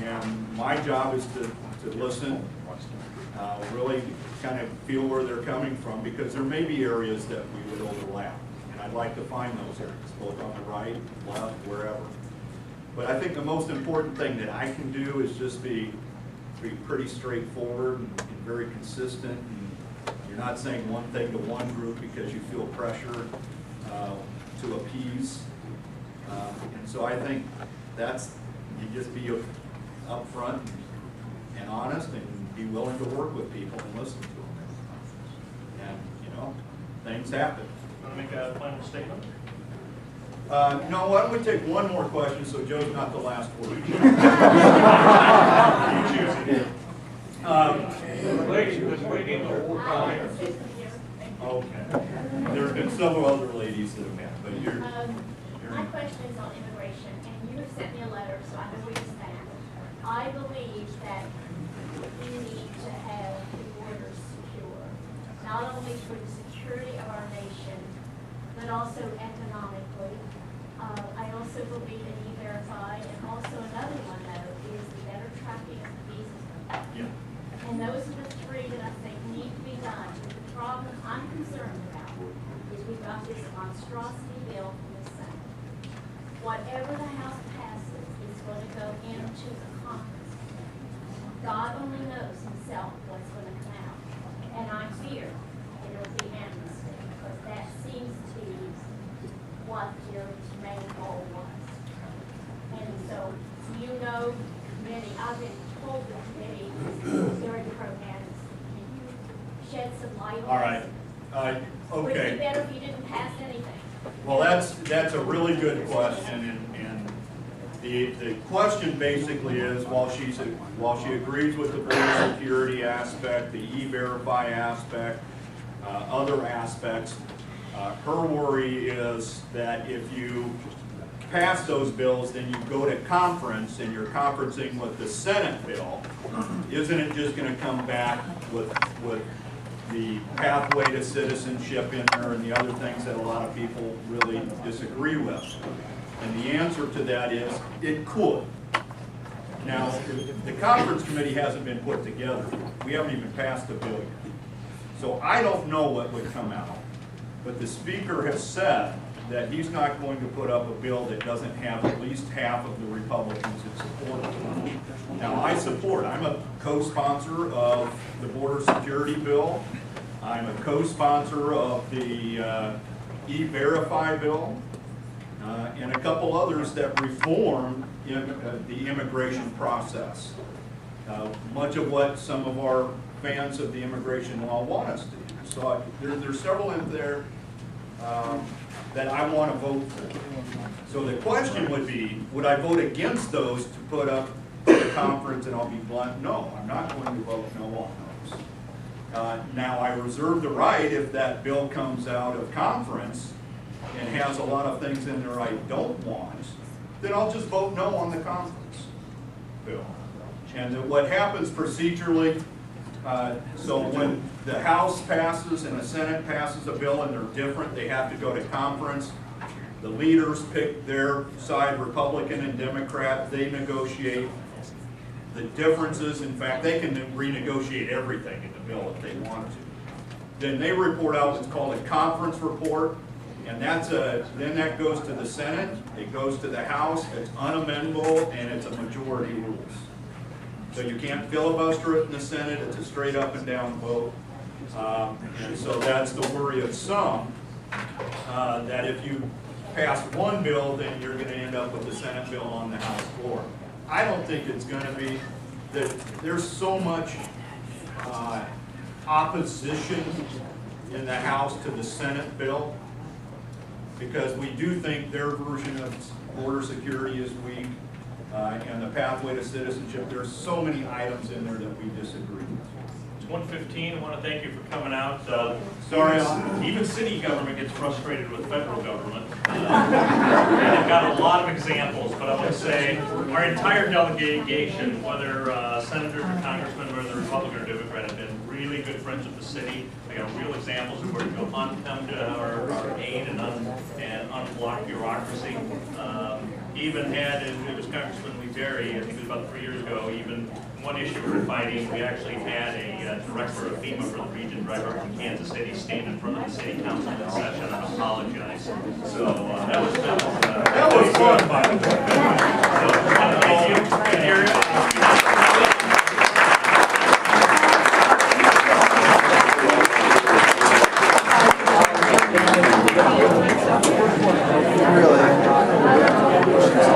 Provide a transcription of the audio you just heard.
And my job is to listen, really kind of feel where they're coming from, because there may be areas that we would overlap. And I'd like to find those areas, both on the right, left, wherever. But I think the most important thing that I can do is just be pretty straightforward and very consistent. And you're not saying one thing to one group because you feel pressure to appease. And so I think that's, you just be upfront and honest and be willing to work with people and listen to them. And, you know, things happen. Want to make a final statement? No, why don't we take one more question so Joe's not the last word. Lady was waiting the whole time. Okay. There's been several other ladies that have had, but you're my question is on immigration, and you have sent me a letter, so I know where you stand. I believe that we need to have the borders secure, not only for the security of our nation, but also economically. I also believe in E-Verify, and also another one, though, is the better tracking of the visas. yeah. And those are the three that I think need to be done. The problem I'm concerned about is we've got this monstrosity bill from the Senate. Whatever the House passes is going to go into the Congress. God only knows himself what's going to come out. And I fear it'll be amnesty, because that seems to be what your main goal was. And so, you know, committee, I've been told the committee is very pro-amnesty. Can you shed some light on this? All right. Would it be Okay. better if you didn't pass anything? Well, that's a really good question, and the question basically is, while she agrees with the border security aspect, the E-Verify aspect, other aspects, her worry is that if you pass those bills, then you go to conference and you're conferencing with the Senate bill. Isn't it just going to come back with the pathway to citizenship in there and the other things that a lot of people really disagree with? And the answer to that is, it could. Now, the conference committee hasn't been put together. We haven't even passed a bill yet. So I don't know what would come out. But the speaker has said that he's not going to put up a bill that doesn't have at least half of the Republicans that support it. Now, I support, I'm a co-sponsor of the border security bill. I'm a co-sponsor of the E-Verify bill, and a couple others that reform the immigration process. Much of what some of our fans of the immigration law want us to do. So there's several in there that I want to vote for. So the question would be, would I vote against those to put up the conference? And I'll be blunt, no, I'm not going to vote no on those. Now, I reserve the right, if that bill comes out of conference and has a lot of things in there I don't want, then I'll just vote no on the conference bill. And what happens procedurally, so when the House passes and the Senate passes a bill and they're different, they have to go to conference. The leaders pick their side, Republican and Democrat. They negotiate the differences. In fact, they can renegotiate everything in the bill if they want to. Then they report out what's called a conference report, and then that goes to the Senate, it goes to the House, it's unamendable, and it's a majority rules. So you can't filibuster it in the Senate, it's a straight up and down vote. And so that's the worry of some, that if you pass one bill, then you're going to end up with the Senate bill on the House floor. I don't think it's going to be. That there's so much opposition in the House to the Senate bill, because we do think their version of border security is weak, and the pathway to citizenship. There's so many items in there that we disagree with. It's 1:15. I want to thank you for coming out. Sorry, even city government gets frustrated with federal government. And they've got a lot of examples, but but I want to say our entire delegation, whether senators or congressmen, whether Republican or Democrat, have been really good friends with the city. I got real examples of where to go come to our aid and unblock bureaucracy. Even had, it was Congressman Berry, I think it was about 3 years ago, even one issue we were fighting, we actually had a director of FEMA for the region drive up from Kansas City, stand in front of the city council in session and apologize. So that was That was fun, by the way.